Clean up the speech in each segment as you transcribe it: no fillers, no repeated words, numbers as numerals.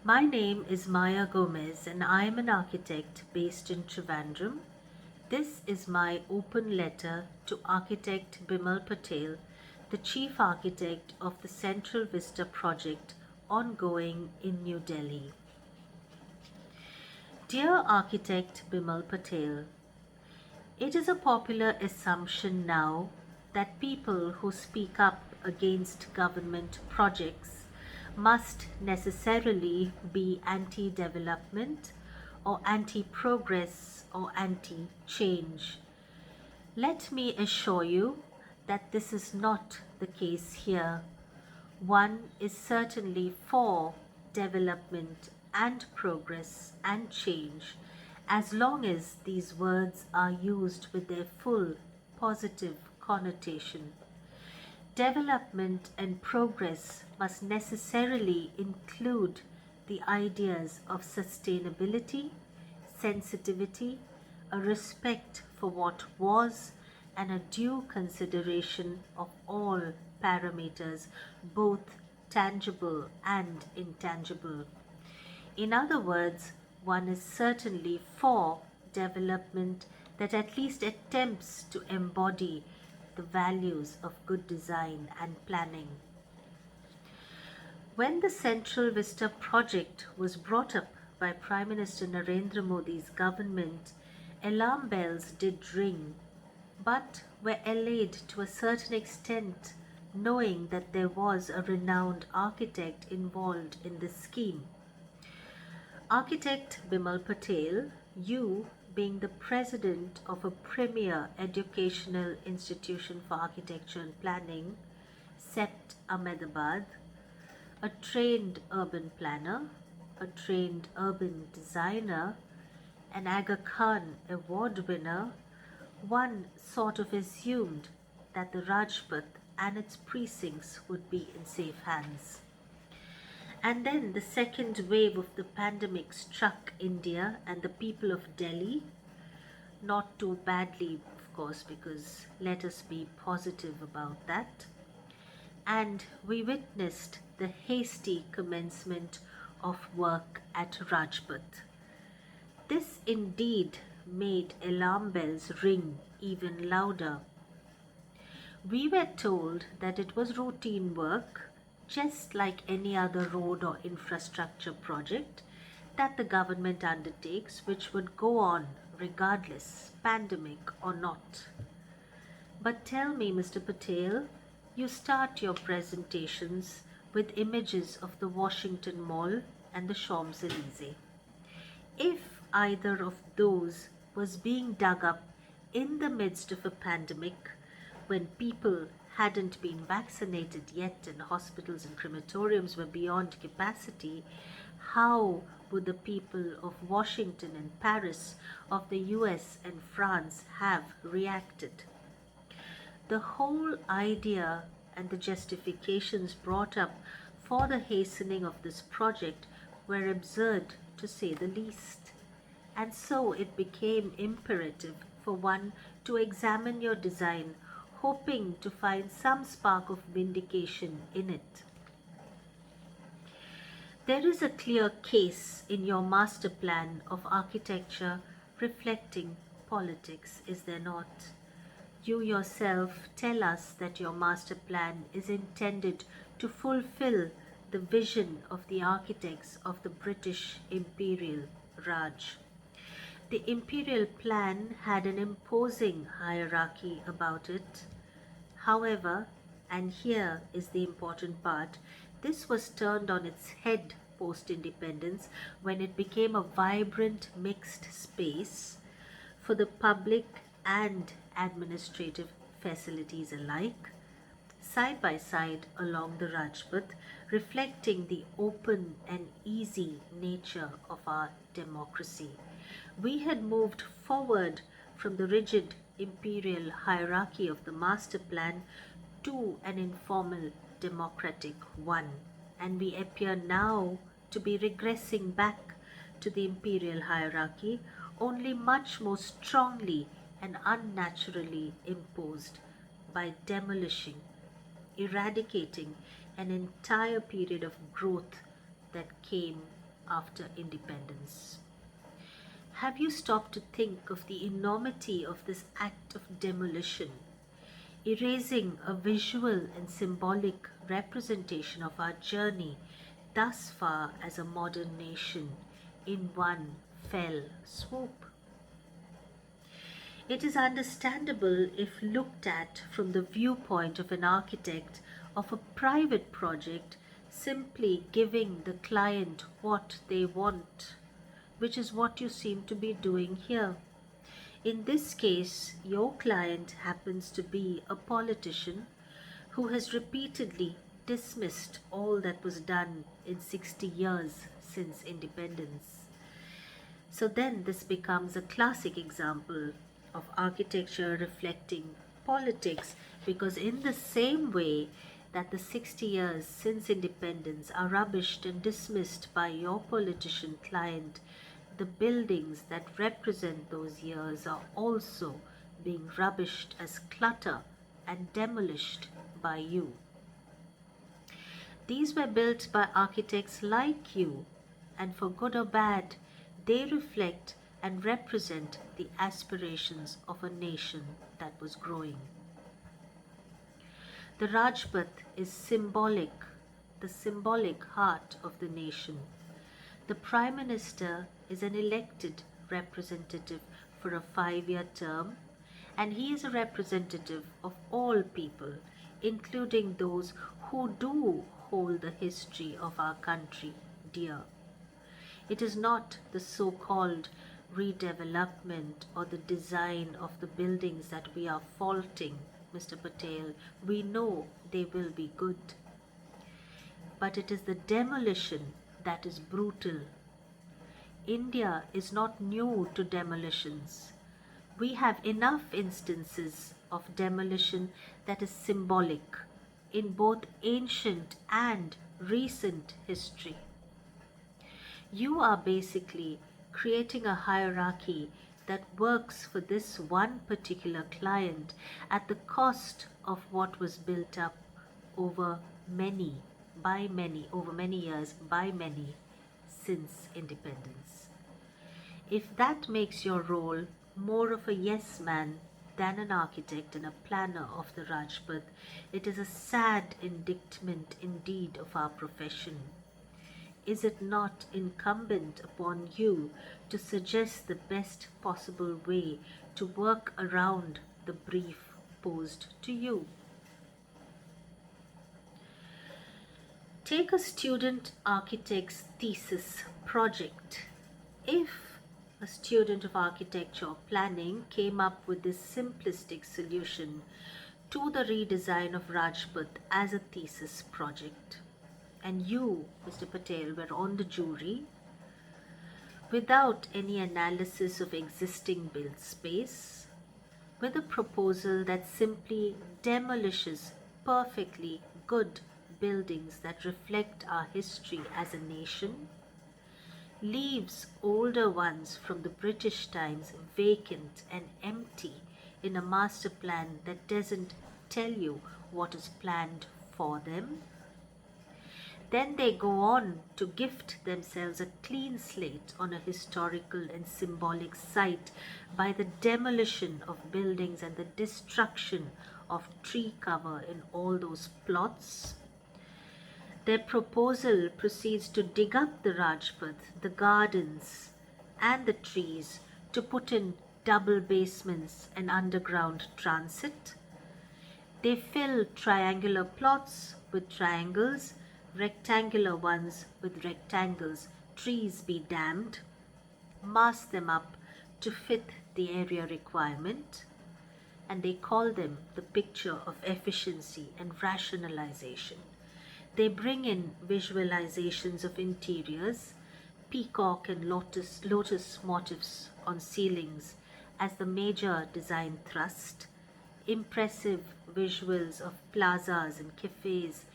My name is Maya Gomez and I am an architect based in Trivandrum. This is my open letter to architect Bimal Patel, the chief architect of the Central Vista project ongoing in New Delhi. Dear architect Bimal Patel, it is a popular assumption now that people who speak up against government projects must necessarily be anti development or anti progress or anti change. Let me assure you that this is not the case here. One is certainly for development and progress and change as long as these words are used with their full positive connotation. Development and progress must necessarily include the ideas of sustainability, sensitivity, a respect for what was, and a due consideration of all parameters, both tangible and intangible. In other words, one is certainly for development that at least attempts to embody the values of good design and planning. When the Central Vista project was brought up by Prime Minister Narendra Modi's government, alarm bells did ring, but were allayed to a certain extent, knowing that there was a renowned architect involved in this scheme. Architect Bimal Patel, you being the president of a premier educational institution for architecture and planning, CEPT Ahmedabad, a trained urban planner, a trained urban designer, an Aga Khan award winner, one sort of assumed that the Rajpath and its precincts would be in safe hands. And then the second wave of the pandemic struck India and the people of Delhi. Not too badly, of course, because let us be positive about that. And we witnessed the hasty commencement of work at Rajpath. This indeed made alarm bells ring even louder. We were told that it was routine work, just like any other road or infrastructure project that the government undertakes, which would go on regardless, pandemic or not. But tell me, Mr. Patel, you start your presentations with images of the Washington Mall and the Champs Elysees. If either of those was being dug up in the midst of a pandemic, when people hadn't been vaccinated yet and hospitals and crematoriums were beyond capacity, how would the people of Washington and Paris, of the US and France have reacted? The whole idea and the justifications brought up for the hastening of this project were absurd to say the least. And so it became imperative for one to examine your design, hoping to find some spark of vindication in it. There is a clear case in your master plan of architecture reflecting politics, is there not? You yourself tell us that your master plan is intended to fulfill the vision of the architects of the British Imperial Raj. The imperial plan had an imposing hierarchy about it. However, and here is the important part, this was turned on its head post-independence when it became a vibrant mixed space for the public and administrative facilities alike, side by side along the Rajpath, reflecting the open and easy nature of our democracy. We had moved forward from the rigid imperial hierarchy of the master plan to an informal democratic one, and we appear now to be regressing back to the imperial hierarchy, only much more strongly and unnaturally imposed by demolishing, eradicating an entire period of growth that came after independence. Have you stopped to think of the enormity of this act of demolition, erasing a visual and symbolic representation of our journey thus far as a modern nation in one fell swoop? It is understandable if looked at from the viewpoint of an architect of a private project simply giving the client what they want, which is what you seem to be doing here. In this case, your client happens to be a politician who has repeatedly dismissed all that was done in 60 years since independence. So then this becomes a classic example of architecture reflecting politics, because in the same way that the 60 years since independence are rubbished and dismissed by your politician client, the buildings that represent those years are also being rubbished as clutter and demolished by you. These were built by architects like you, and for good or bad, they reflect and represent the aspirations of a nation that was growing. The Rajpath is symbolic, the symbolic heart of the nation. The Prime Minister is an elected representative for a 5-year term, and he is a representative of all people, including those who do hold the history of our country dear. It is not the so-called redevelopment or the design of the buildings that we are faulting, Mr. Patel. We know they will be good. But it is the demolition that is brutal. India is not new to demolitions. We have enough instances of demolition that is symbolic in both ancient and recent history. You are basically creating a hierarchy that works for this one particular client at the cost of what was built up over many years by many since independence. If that makes your role more of a yes man than an architect and a planner of the Rajpath, it is a sad indictment indeed of our profession. Is it not incumbent upon you to suggest the best possible way to work around the brief posed to you? Take a student architect's thesis project. If a student of architecture or planning came up with this simplistic solution to the redesign of Rajpath as a thesis project, and you, Mr. Patel, were on the jury, without any analysis of existing built space, with a proposal that simply demolishes perfectly good buildings that reflect our history as a nation, leaves older ones from the British times vacant and empty in a master plan that doesn't tell you what is planned for them, then they go on to gift themselves a clean slate on a historical and symbolic site by the demolition of buildings and the destruction of tree cover in all those plots. Their proposal proceeds to dig up the Rajpath, the gardens and the trees, to put in double basements and underground transit. They fill triangular plots with triangles, rectangular ones with rectangles, trees be damned, mass them up to fit the area requirement, and they call them the picture of efficiency and rationalization. They bring in visualizations of interiors, peacock and lotus motifs on ceilings as the major design thrust, impressive visuals of plazas and cafes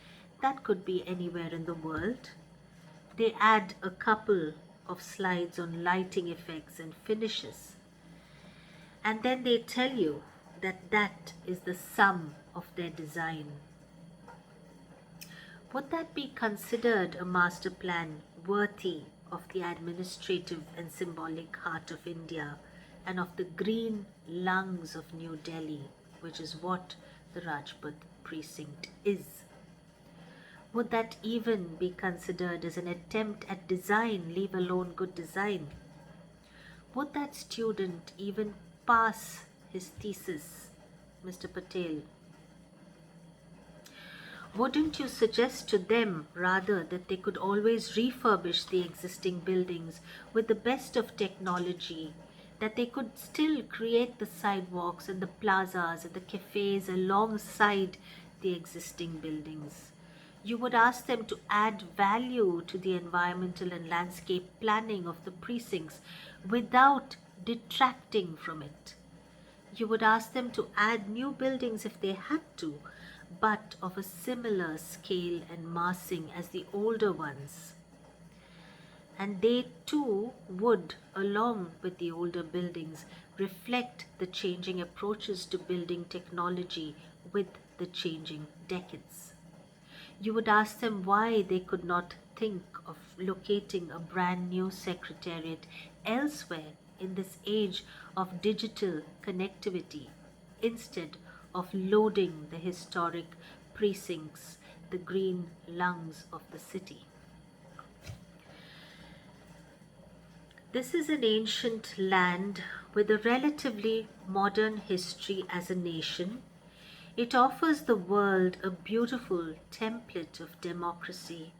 that could be anywhere in the world. They add a couple of slides on lighting effects and finishes. And then they tell you that that is the sum of their design. Would that be considered a master plan worthy of the administrative and symbolic heart of India and of the green lungs of New Delhi, which is what the Rajpath precinct is. Would that even be considered as an attempt at design, leave alone good design? Would that student even pass his thesis, Mr. Patel? Wouldn't you suggest to them rather that they could always refurbish the existing buildings with the best of technology, that they could still create the sidewalks and the plazas and the cafes alongside the existing buildings? You would ask them to add value to the environmental and landscape planning of the precincts without detracting from it. You would ask them to add new buildings if they had to, but of a similar scale and massing as the older ones. And they too would, along with the older buildings, reflect the changing approaches to building technology with the changing decades. You would ask them why they could not think of locating a brand new secretariat elsewhere in this age of digital connectivity instead of loading the historic precincts, the green lungs of the city. This is an ancient land with a relatively modern history as a nation. It offers the world a beautiful template of democracy.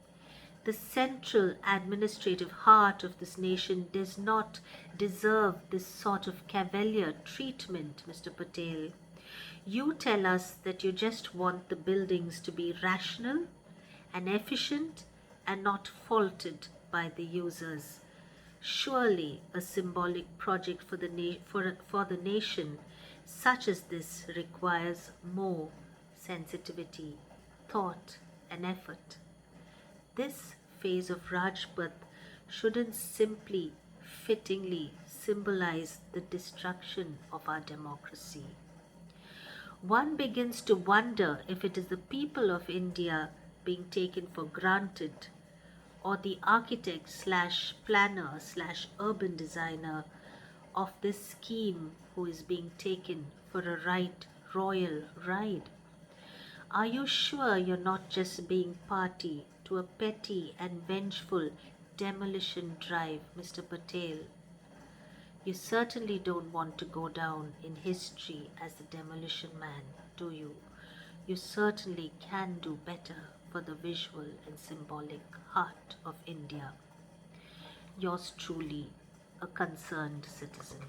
The central administrative heart of this nation does not deserve this sort of cavalier treatment, Mr. Patel. You tell us that you just want the buildings to be rational and efficient and not faulted by the users. Surely a symbolic project for the nation such as this requires more sensitivity, thought, and effort. This phase of Rajpath shouldn't simply fittingly symbolize the destruction of our democracy. One begins to wonder if it is the people of India being taken for granted, or the architect slash planner slash urban designer of this scheme who is being taken for a right royal ride. Are you sure you're not just being party to a petty and vengeful demolition drive, Mr. Patel? You certainly don't want to go down in history as the demolition man, do you? You certainly can do better for the visual and symbolic heart of India. Yours truly, a concerned citizen.